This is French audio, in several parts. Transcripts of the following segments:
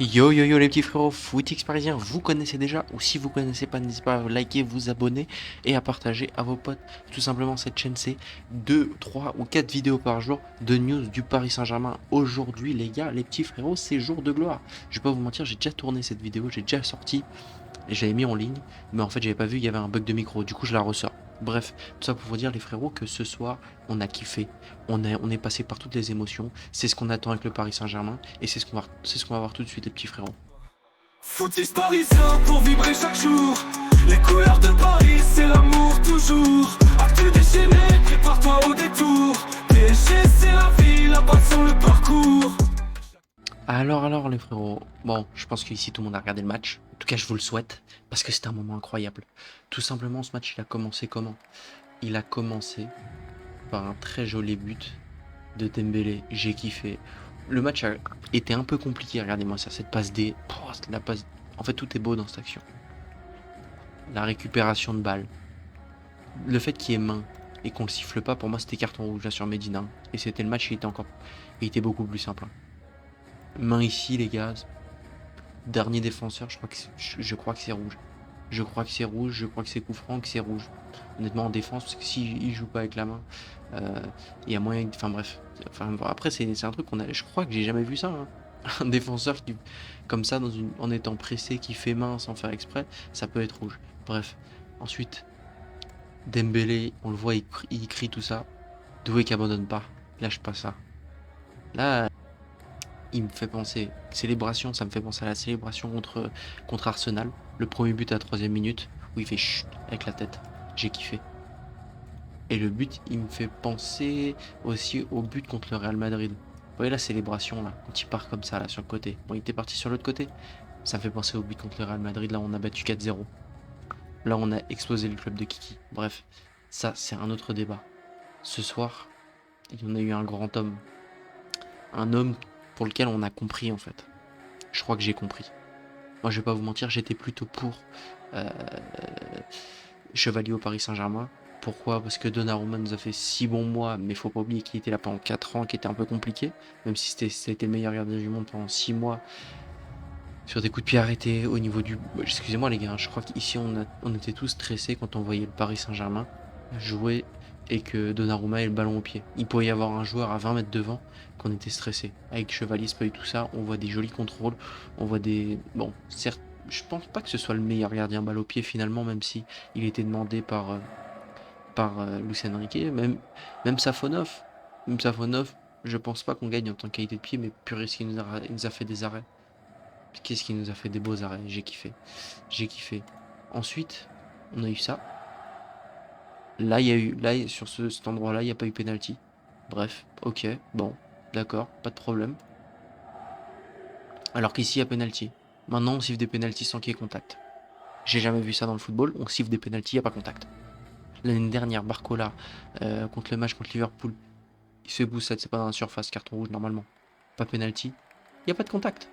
Yo yo yo les petits frérots, Footix Parisien, vous connaissez déjà, ou si vous connaissez pas, n'hésitez pas à liker, vous abonner et à partager à vos potes. Tout simplement, cette chaîne, c'est 2, 3 ou 4 vidéos par jour de news du Paris Saint-Germain. Aujourd'hui, les gars, les petits frérots, c'est jour de gloire. Je vais pas vous mentir, j'ai déjà tourné cette vidéo, j'ai déjà sorti, et je l'avais mis en ligne, mais en fait, j'avais pas vu, il y avait un bug de micro, du coup, je la ressors. Bref, tout ça pour vous dire, les frérots, que ce soir, on a kiffé, on est passé par toutes les émotions, c'est ce qu'on attend avec le Paris Saint-Germain, et c'est ce qu'on va voir tout de suite, les petits frérots. Footix parisien pour vibrer chaque jour. Les couleurs de Paris, c'est l'amour toujours. Actu déchaîné, prépare-toi au détour. PSG, c'est la vie, la passion, le parcours. Alors les frérots, bon, je pense qu'ici tout le monde a regardé le match. En tout cas, je vous le souhaite, parce que c'était un moment incroyable. Tout simplement, ce match, il a commencé comment? Il a commencé par un très joli but de Dembélé. J'ai kiffé. Le match a été un peu compliqué, regardez-moi ça, cette passe D. La passe... En fait, tout est beau dans cette action. La récupération de balle. Le fait qu'il y ait main et qu'on le siffle pas, pour moi, c'était carton rouge là sur Medina. Et c'était le match, il était beaucoup plus simple, hein. Main ici, les gars. Dernier défenseur, je crois que c'est rouge. Je crois que c'est rouge, je crois que c'est coup franc, que c'est rouge. Honnêtement en défense, parce que s'il joue pas avec la main, euh, il y a moyen. Enfin bref. Enfin, bon, après, c'est un truc qu'on a. Je crois que j'ai jamais vu ça, hein. Un défenseur qui, comme ça, en étant pressé, qui fait main sans faire exprès, ça peut être rouge. Bref. Ensuite, Dembélé, on le voit, il crie tout ça. Doué qui abandonne pas. Lâche pas ça. Là, il me fait penser, célébration, ça me fait penser à la célébration contre Arsenal. Le premier but à la 3e minute, où il fait chut avec la tête. J'ai kiffé. Et le but, il me fait penser aussi au but contre le Real Madrid. Vous voyez la célébration là, quand il part comme ça là sur le côté. Bon, il était parti sur l'autre côté. Ça me fait penser au but contre le Real Madrid, là on a battu 4-0. Là on a explosé le club de Kiki. Bref, ça c'est un autre débat. Ce soir, il y en a eu un grand homme. Un homme pour lequel on a compris en fait. Je crois que j'ai compris. Moi, je vais pas vous mentir, j'étais plutôt pour euh, Chevalier au Paris Saint-Germain. Pourquoi? Parce que Donnarumma nous a fait 6 bons mois, mais faut pas oublier qu'il était là pendant 4 ans, qui était un peu compliqué, même si c'était le meilleur gardien du monde pendant 6 mois, sur des coups de pied arrêtés au niveau du... Excusez-moi les gars, hein, je crois qu'ici on était tous stressés quand on voyait le Paris Saint-Germain jouer et que Donnarumma ait le ballon au pied. Il pouvait y avoir un joueur à 20 mètres devant qu'on était stressé. Avec Chevalier, c'est pas du tout ça, on voit des jolis contrôles, on voit des... Bon, certes, je pense pas que ce soit le meilleur gardien balle au pied finalement, même si il était demandé par Luis Enrique, même Safonov. Même Safonov, je pense pas qu'on gagne en tant que qualité de pied, mais purée, il nous a fait des arrêts. Qu'est-ce qu'il nous a fait des beaux arrêts, j'ai kiffé. J'ai kiffé. Ensuite, on a eu ça. Là, il y a eu, là, sur cet endroit-là, il n'y a pas eu penalty. Bref, ok, bon, d'accord, pas de problème. Alors qu'ici, il y a penalty. Maintenant, on siffle des penalties sans qu'il y ait contact. J'ai jamais vu ça dans le football, on siffle des penalties, il n'y a pas contact. L'année dernière, Barcola, contre le match contre Liverpool, il se fait boussette, c'est pas dans la surface, carton rouge normalement. Pas penalty, il n'y a pas de contact.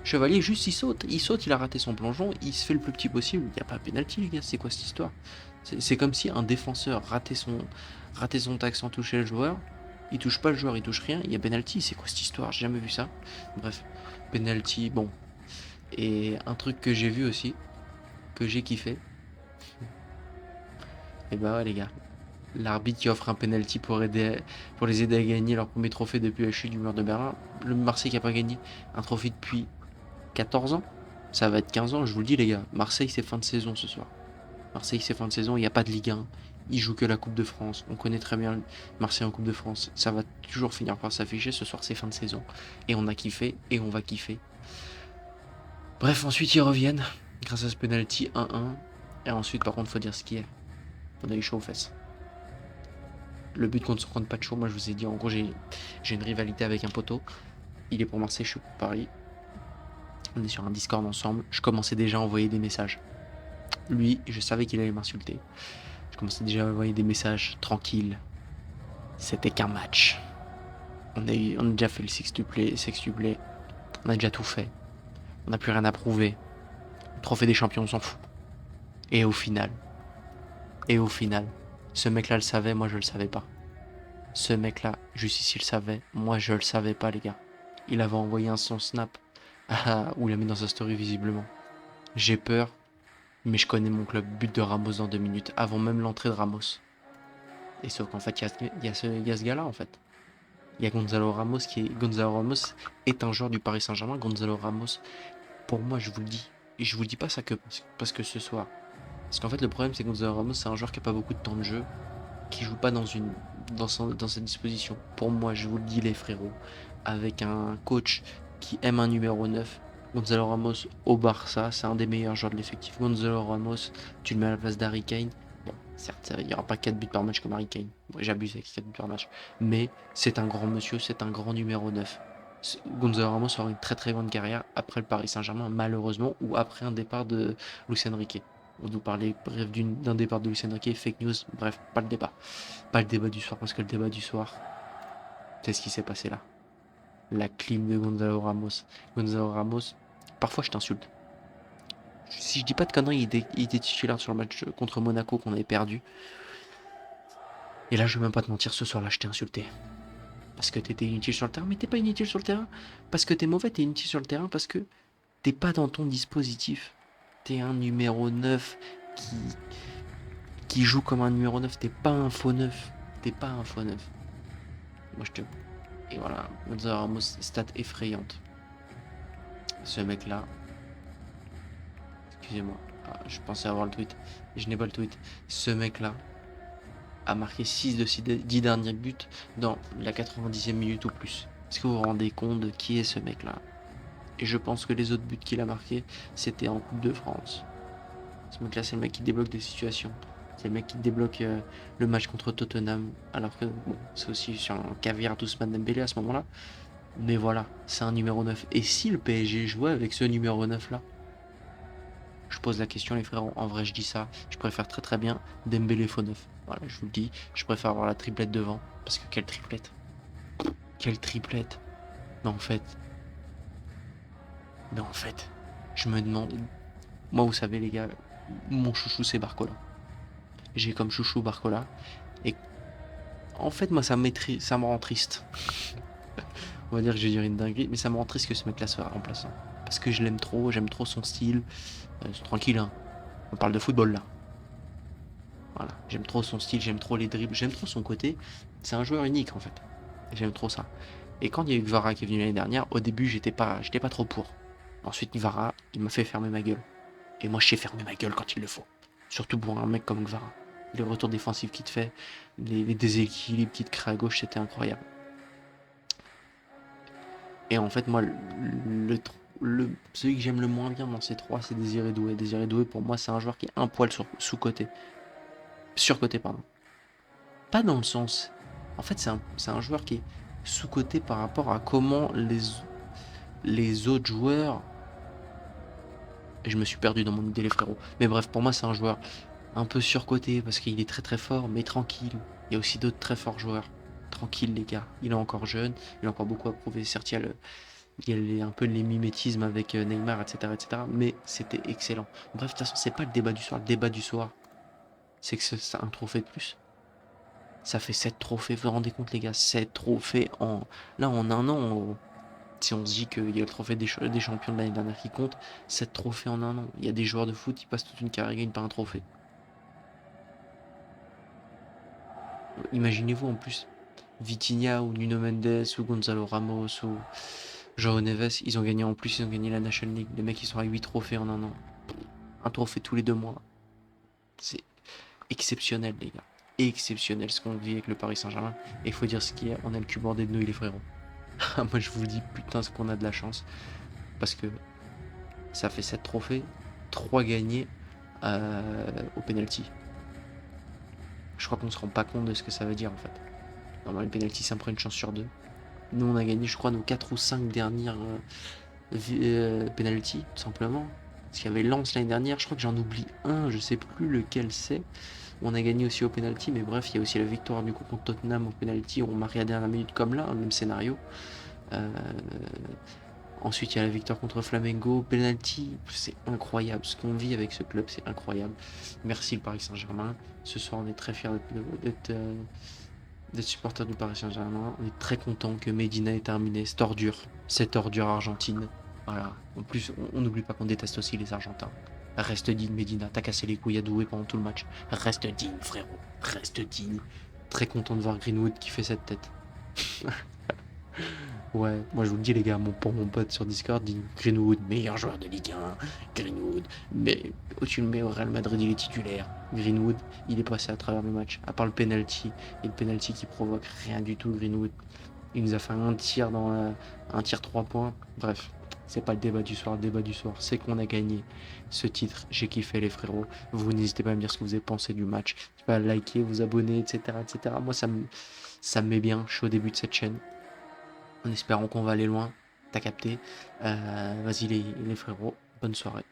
Chevalier, juste il saute, il a raté son plongeon, il se fait le plus petit possible, il n'y a pas penalty les gars, c'est quoi cette histoire? C'est comme si un défenseur ratait son tacle sans toucher le joueur, il touche pas le joueur, il touche rien, il y a penalty, c'est quoi cette histoire? J'ai jamais vu ça. Bref, penalty, bon. Et un truc que j'ai vu aussi, que j'ai kiffé, et bah ouais les gars, l'arbitre qui offre un penalty pour les aider à gagner leur premier trophée depuis la chute du mur de Berlin, le Marseille qui a pas gagné un trophée depuis 14 ans, ça va être 15 ans, je vous le dis les gars, Marseille c'est fin de saison ce soir. Marseille c'est fin de saison, il n'y a pas de Ligue 1, ils jouent que la Coupe de France, on connaît très bien Marseille en Coupe de France, ça va toujours finir par s'afficher, ce soir c'est fin de saison, et on a kiffé, et on va kiffer. Bref, ensuite ils reviennent, grâce à ce penalty 1-1, et ensuite par contre faut dire ce qui est, on a eu chaud aux fesses. Le but contre pas de chaud, moi je vous ai dit, en gros j'ai une rivalité avec un poteau, il est pour Marseille, je suis pour Paris, on est sur un Discord ensemble, je commençais déjà à envoyer des messages. Lui, je savais qu'il allait m'insulter. Je commençais déjà à envoyer des messages tranquilles. C'était qu'un match. On a déjà fait le sextuplé. On a déjà tout fait. On n'a plus rien à prouver. Le trophée des champions, on s'en fout. Et au final, et au final, ce mec-là le savait, moi je le savais pas. Ce mec-là, juste ici, le savait, moi je le savais pas, les gars. Il avait envoyé son snap Ah, ou il l'a mis dans sa story visiblement. J'ai peur, mais je connais mon club. But de Ramos dans 2 minutes, avant même l'entrée de Ramos. Et sauf qu'en fait, il y a ce gars-là, en fait. Il y a Gonzalo Ramos qui est... Gonzalo Ramos est un joueur du Paris Saint-Germain. Gonzalo Ramos, pour moi, je vous le dis. Et je vous le dis pas ça que parce que ce soir. Parce qu'en fait, le problème, c'est que Gonzalo Ramos, c'est un joueur qui a pas beaucoup de temps de jeu, qui joue pas dans cette disposition. Pour moi, je vous le dis, les frérots, avec un coach qui aime un numéro 9, Gonzalo Ramos au Barça, c'est un des meilleurs joueurs de l'effectif. Gonzalo Ramos, tu le mets à la place d'Harry Kane. Bon, certes, il n'y aura pas 4 buts par match comme Harry Kane. Moi, j'abuse avec 4 buts par match. Mais c'est un grand monsieur, c'est un grand numéro 9. Gonzalo Ramos aura une très très grande carrière après le Paris Saint-Germain, malheureusement, ou après un départ de Luis Enrique. On nous parlait bref d'un départ de Luis Enrique, fake news, bref, pas le débat. Pas le débat du soir, parce que le débat du soir, c'est ce qui s'est passé là. La clim de Gonzalo Ramos. Gonzalo Ramos, parfois je t'insulte. Si je dis pas de conneries, il était titulaire sur le match contre Monaco qu'on avait perdu. Et là, je vais même pas te mentir, ce soir-là, je t'ai insulté. Parce que t'étais inutile sur le terrain, mais t'es pas inutile sur le terrain. Parce que t'es mauvais, t'es inutile sur le terrain, parce que t'es pas dans ton dispositif. T'es un numéro 9 qui, qui joue comme un numéro 9. T'es pas un faux 9. T'es pas un faux 9. Moi, je te... Et voilà, Gonzalo Ramos, stat effrayante. Ce mec-là, excusez-moi, je pensais avoir le tweet, je n'ai pas le tweet. Ce mec-là a marqué 6 de ses 10 derniers buts dans la 90e minute ou plus. Est-ce que vous vous rendez compte de qui est ce mec-là? Et je pense que les autres buts qu'il a marqués, c'était en Coupe de France. Ce mec-là, c'est le mec qui débloque des situations. C'est le mec qui débloque le match contre Tottenham. Alors que, bon, c'est aussi sur un caviar d'Ousmane Dembélé à ce moment-là. Mais voilà, c'est un numéro 9. Et si le PSG jouait avec ce numéro 9-là? Je pose la question, les frérots. En vrai, je dis ça. Je préfère très très bien Dembélé faux 9. Voilà, je vous le dis. Je préfère avoir la triplette devant. Parce que quelle triplette? Quelle triplette? Mais en fait... Mais en fait... Je me demande... Moi, vous savez, les gars, mon chouchou, c'est Barcola. J'ai comme chouchou Barcola. Et en fait, moi, ça me rend triste. On va dire que je vais dire une dinguerie, mais ça me rend triste que ce mec-là soit remplaçant. Parce que je l'aime trop, j'aime trop son style. C'est tranquille, hein. On parle de football là. Voilà, j'aime trop son style, j'aime trop les dribbles, j'aime trop son côté. C'est un joueur unique en fait. J'aime trop ça. Et quand il y a eu Kvara qui est venu l'année dernière, au début j'étais pas trop pour. Ensuite Kvara, il m'a fait fermer ma gueule. Et moi je sais fermer ma gueule quand il le faut. Surtout pour un mec comme Kvara. Les retours défensifs qu'il te fait, les déséquilibres qu'il te crée à gauche, c'était incroyable. Et en fait, moi, celui que j'aime le moins bien dans ces trois, c'est Désiré Doué. Désiré Doué, pour moi, c'est un joueur qui est un poil sous-côté. Surcoté, pardon. Pas dans le sens... En fait, c'est un joueur qui est sous-côté par rapport à comment les autres joueurs... Et je me suis perdu dans mon idée, les frérots. Mais bref, pour moi, c'est un joueur un peu surcoté parce qu'il est très très fort, mais tranquille. Il y a aussi d'autres très forts joueurs. Tranquille, les gars. Il est encore jeune, il a encore beaucoup à prouver. Certes, il y a un peu les mimétismes avec Neymar, etc., etc. Mais c'était excellent. Bref, de toute façon, c'est pas le débat du soir. Le débat du soir, c'est que c'est un trophée de plus. Ça fait 7 trophées, vous vous rendez compte, les gars? 7 trophées en... Là, en un an, si on se dit qu'il y a le trophée des champions de l'année dernière qui compte, 7 trophées en un an. Il y a des joueurs de foot qui passent toute une carrière et gagnent pas un trophée. Imaginez-vous en plus, Vitinha ou Nuno Mendes ou Gonzalo Ramos ou João Neves, ils ont gagné en plus, ils ont gagné la National League. Les mecs, ils sont à 8 trophées en un an. Un trophée tous les 2 mois. C'est exceptionnel, les gars. Exceptionnel ce qu'on vit avec le Paris Saint-Germain. Et il faut dire ce qu'il y a, on a le cul bordé de nouilles, les frérots. Moi, je vous le dis, putain, ce qu'on a de la chance. Parce que ça fait 7 trophées, 3 gagnés au penalty. Je crois qu'on se rend pas compte de ce que ça veut dire en fait. Normalement, les penalty, ça me prend une chance sur 2. Nous, on a gagné, je crois, nos 4 ou 5 dernières penalty, tout simplement. Parce qu'il y avait Lens l'année dernière, je crois que j'en oublie un, je sais plus lequel c'est. On a gagné aussi au penalty, mais bref, il y a aussi la victoire du coup contre Tottenham au penalty, on marque à la dernière minute comme là, même scénario. Ensuite, il y a la victoire contre Flamengo, penalty, c'est incroyable. Ce qu'on vit avec ce club, c'est incroyable. Merci le Paris Saint-Germain. Ce soir, on est très fiers d'être supporter du Paris Saint-Germain. On est très content que Medina ait terminé cette ordure argentine. Voilà. En plus, on n'oublie pas qu'on déteste aussi les Argentins. Reste digne, Medina. T'as cassé les couilles à Doué pendant tout le match. Reste digne, frérot. Reste digne. Très content de voir Greenwood qui fait cette tête. Ouais, moi je vous le dis les gars, pour mon pote sur Discord dit Greenwood, meilleur joueur de Ligue 1. Greenwood, mais tu le mets au Real Madrid, il est titulaire. Greenwood, il est passé à travers le match, à part le penalty, et le penalty qui provoque rien du tout. Greenwood, il nous a fait un tir un tir 3 points. Bref, c'est pas le débat du soir. Le débat du soir, c'est qu'on a gagné ce titre. J'ai kiffé les frérots. Vous n'hésitez pas à me dire ce que vous avez pensé du match. N'hésitez pas à liker, vous abonner, etc., etc. Moi, ça me met bien. Je suis au début de cette chaîne en espérant qu'on va aller loin. T'as capté. Vas-y les frérots, bonne soirée.